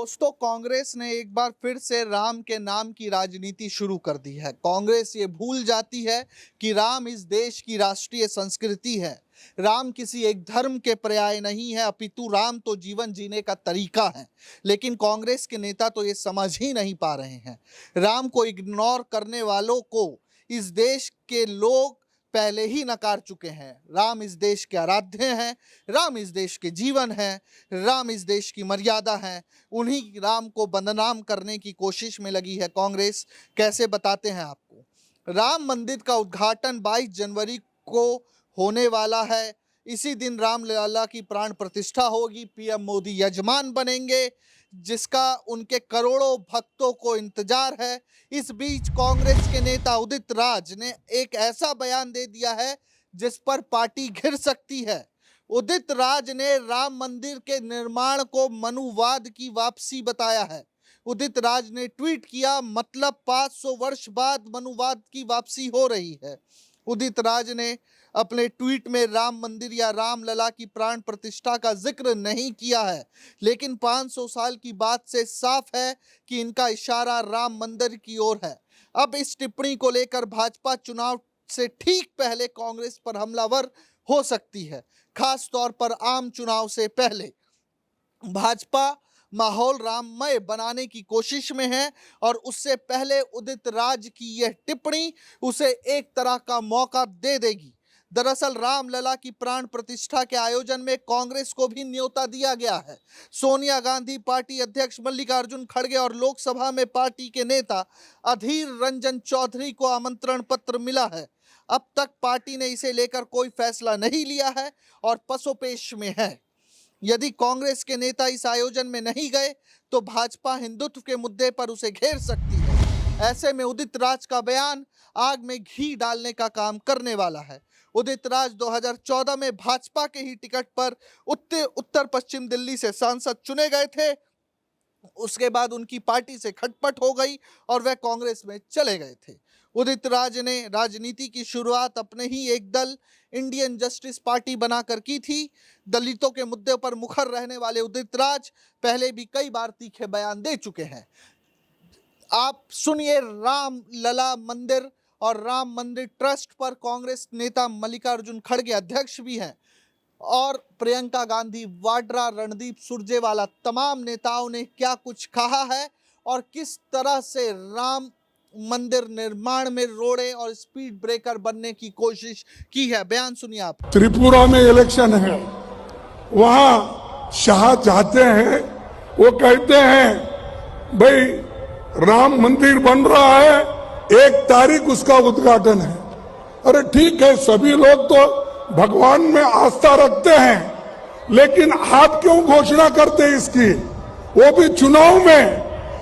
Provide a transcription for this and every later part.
दोस्तों, कांग्रेस ने एक बार फिर से राम के नाम की राजनीति शुरू कर दी है। कांग्रेस ये भूल जाती है कि राम इस देश की राष्ट्रीय संस्कृति है। राम किसी एक धर्म के पर्याय नहीं है, अपितु राम तो जीवन जीने का तरीका है। लेकिन कांग्रेस के नेता तो ये समझ ही नहीं पा रहे हैं। राम को इग्नोर करने वालों को इस देश के लोग पहले ही नकार चुके हैं। राम इस देश के आराध्य हैं, राम इस देश के जीवन है, राम इस देश की मर्यादा है। उन्हीं राम को बदनाम करने की कोशिश में लगी है कांग्रेस। कैसे बताते हैं आपको। राम मंदिर का उद्घाटन 22 जनवरी को होने वाला है। इसी दिन रामलला की प्राण प्रतिष्ठा होगी। पीएम मोदी यजमान बनेंगे, जिसका उनके करोड़ों भक्तों को इंतजार है। इस बीच कांग्रेस के नेता उदित राज ने एक ऐसा बयान दे दिया है जिस पर पार्टी घिर सकती है। उदित राज ने राम मंदिर के निर्माण को मनुवाद की वापसी बताया है। उदित राज ने ट्वीट किया, मतलब 500 वर्ष बाद मनुवाद की वापसी हो रही है। उदित राज ने अपने ट्वीट में राम मंदिर या रामलला की प्राण प्रतिष्ठा का जिक्र नहीं किया है, लेकिन 500 साल की बात से साफ है कि इनका इशारा राम मंदिर की ओर है। अब इस टिप्पणी को लेकर भाजपा चुनाव से ठीक पहले कांग्रेस पर हमलावर हो सकती है, खास तौर पर आम चुनाव से पहले। भाजपा माहौल राममय बनाने की कोशिश में है और उससे पहले उदित राज की यह टिप्पणी उसे एक तरह का मौका दे देगी। दरअसल रामलला की प्राण प्रतिष्ठा के आयोजन में कांग्रेस को भी न्योता दिया गया है। सोनिया गांधी, पार्टी अध्यक्ष मल्लिकार्जुन खड़गे और लोकसभा में पार्टी के नेता अधीर रंजन चौधरी को आमंत्रण पत्र मिला है। अब तक पार्टी ने इसे लेकर कोई फैसला नहीं लिया है और पसोपेश में है। यदि कांग्रेस के नेता इस आयोजन में नहीं गए तो भाजपा हिंदुत्व के मुद्दे पर उसे घेर सकती है। ऐसे में उदित राज का बयान आग में घी डालने का काम करने वाला है। उदित राज 2014 में भाजपा के ही टिकट पर उत्तर पश्चिम दिल्ली से सांसद चुने गए थे। उसके बाद उनकी पार्टी से खटपट हो गई और वह कांग्रेस में चले गए थे। उदित राज ने राजनीति की शुरुआत अपने ही एक दल इंडियन जस्टिस पार्टी बनाकर की थी। दलितों के मुद्दे पर मुखर रहने वाले उदित राज पहले भी कई बार तीखे बयान दे चुके हैं। आप सुनिए, रामलला मंदिर और राम मंदिर ट्रस्ट पर कांग्रेस नेता मल्लिकार्जुन खड़गे अध्यक्ष भी हैं और प्रियंका गांधी वाड्रा, रणदीप सुरजेवाला, तमाम नेताओं ने क्या कुछ कहा है और किस तरह से राम मंदिर निर्माण में रोड़े और स्पीड ब्रेकर बनने की कोशिश की है। बयान सुनिए आप। त्रिपुरा में इलेक्शन है, वहां शाह चाहते हैं, वो कहते हैं भाई राम मंदिर बन रहा है, 1 तारीख उसका उद्घाटन है। अरे ठीक है, सभी लोग तो भगवान में आस्था रखते हैं, लेकिन आप क्यों घोषणा करते हैं इसकी, वो भी चुनाव में।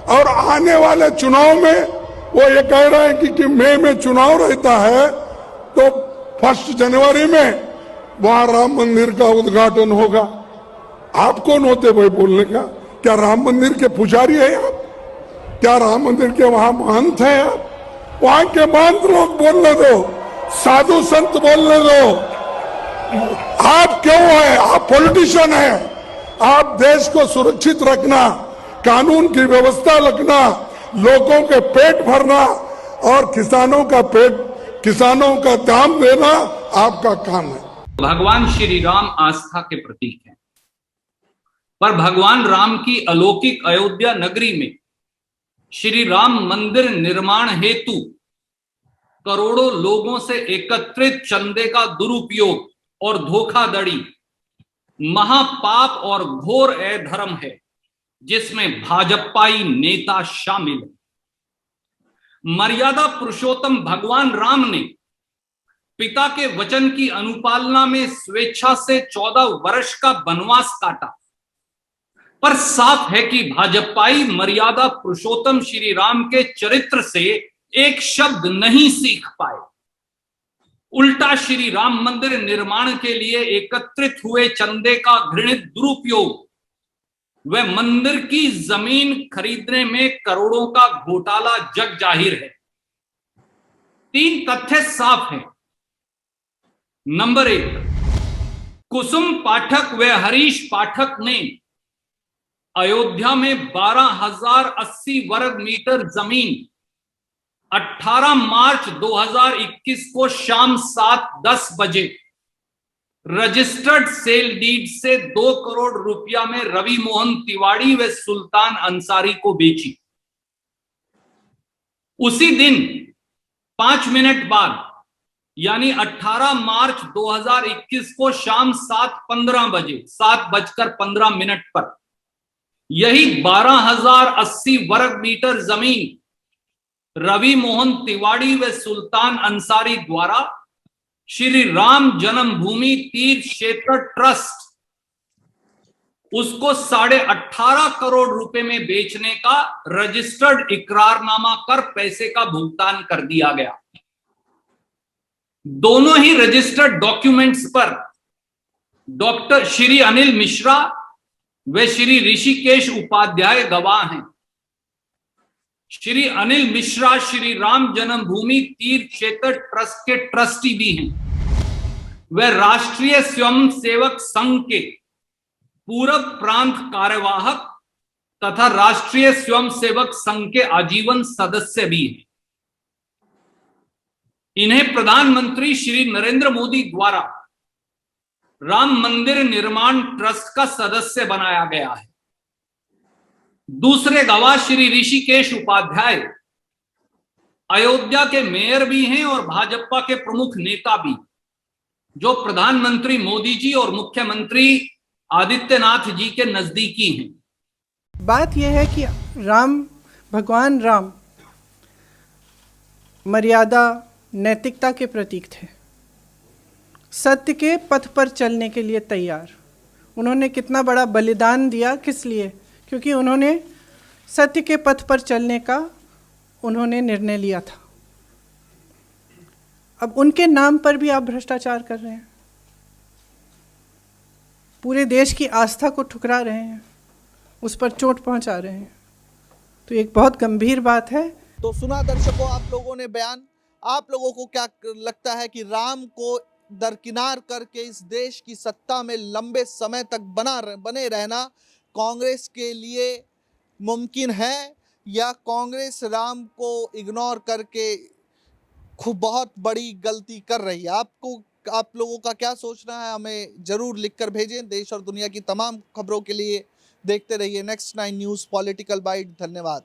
और आने वाले चुनाव में वो ये कह रहे हैं कि मई में चुनाव रहता है तो 1 जनवरी में वहां राम मंदिर का उद्घाटन होगा। आप कौन होते भाई बोलने का? क्या राम मंदिर के पुजारी है आप? क्या राम मंदिर के वहां महंत हैं आप? वहां के महंत लोग बोलने दो, साधु संत बोलने दो। आप क्यों है? आप पॉलिटिशियन हैं। आप देश को सुरक्षित रखना, कानून की व्यवस्था रखना, लोगों के पेट भरना और किसानों का दाम देना आपका काम है। भगवान श्री राम आस्था के प्रतीक हैं, पर भगवान राम की अलौकिक अयोध्या नगरी में श्री राम मंदिर निर्माण हेतु करोड़ों लोगों से एकत्रित चंदे का दुरुपयोग और धोखाधड़ी महापाप और घोर अधर्म है, जिसमें भाजपाई नेता शामिल है। मर्यादा पुरुषोत्तम भगवान राम ने पिता के वचन की अनुपालना में स्वेच्छा से 14 वर्ष का वनवास काटा, पर साफ है कि भाजपाई मर्यादा पुरुषोत्तम श्री राम के चरित्र से एक शब्द नहीं सीख पाए। उल्टा श्री राम मंदिर निर्माण के लिए एकत्रित हुए चंदे का घृणित दुरुपयोग, वह मंदिर की जमीन खरीदने में करोड़ों का घोटाला जग जाहिर है। 3 तथ्य साफ हैं। नंबर 1, कुसुम पाठक व हरीश पाठक ने अयोध्या में 12,080 वर्ग मीटर जमीन 18 मार्च 2021 को शाम 7:10 बजे रजिस्टर्ड सेल डीड से 2 करोड़ रुपया में रवि मोहन तिवाड़ी व सुल्तान अंसारी को बेची। उसी दिन 5 मिनट बाद यानी 18 मार्च 2021 को शाम 7:15 पर यही 12,080 वर्ग मीटर जमीन रवि मोहन तिवाड़ी व सुल्तान अंसारी द्वारा श्री राम जन्मभूमि तीर्थ क्षेत्र ट्रस्ट उसको 18.5 करोड़ रुपए में बेचने का रजिस्टर्ड इकरारनामा कर पैसे का भुगतान कर दिया गया। दोनों ही रजिस्टर्ड डॉक्यूमेंट्स पर डॉक्टर श्री अनिल मिश्रा व श्री ऋषिकेश उपाध्याय गवाह हैं। श्री अनिल मिश्रा श्री राम जन्मभूमि तीर्थ क्षेत्र ट्रस्ट के ट्रस्टी भी हैं। वह राष्ट्रीय स्वयंसेवक संघ के पूर्व प्रांत कार्यवाहक तथा राष्ट्रीय स्वयंसेवक संघ के आजीवन सदस्य भी हैं। इन्हें प्रधानमंत्री श्री नरेंद्र मोदी द्वारा राम मंदिर निर्माण ट्रस्ट का सदस्य बनाया गया है। दूसरे गवाह श्री ऋषिकेश उपाध्याय अयोध्या के मेयर भी हैं और भाजपा के प्रमुख नेता भी, जो प्रधानमंत्री मोदी जी और मुख्यमंत्री आदित्यनाथ जी के नजदीकी हैं। बात यह है कि भगवान राम मर्यादा नैतिकता के प्रतीक थे, सत्य के पथ पर चलने के लिए तैयार। उन्होंने कितना बड़ा बलिदान दिया, किस लिए? क्योंकि उन्होंने सत्य के पथ पर चलने का उन्होंने निर्णय लिया था। अब उनके नाम पर भी आप भ्रष्टाचार कर रहे हैं, पूरे देश की आस्था को ठुकरा रहे हैं, उस पर चोट पहुंचा रहे हैं, तो एक बहुत गंभीर बात है। तो सुना दर्शकों आप लोगों ने बयान। आप लोगों को क्या लगता है कि राम को दरकिनार करके इस देश की सत्ता में लंबे समय तक बने रहना कांग्रेस के लिए मुमकिन है, या कांग्रेस राम को इग्नोर करके खूब बहुत बड़ी गलती कर रही है? आप लोगों का क्या सोचना है, हमें जरूर लिखकर भेजें। देश और दुनिया की तमाम खबरों के लिए देखते रहिए नेक्स्ट 9 न्यूज़ पॉलिटिकल बाइट। धन्यवाद।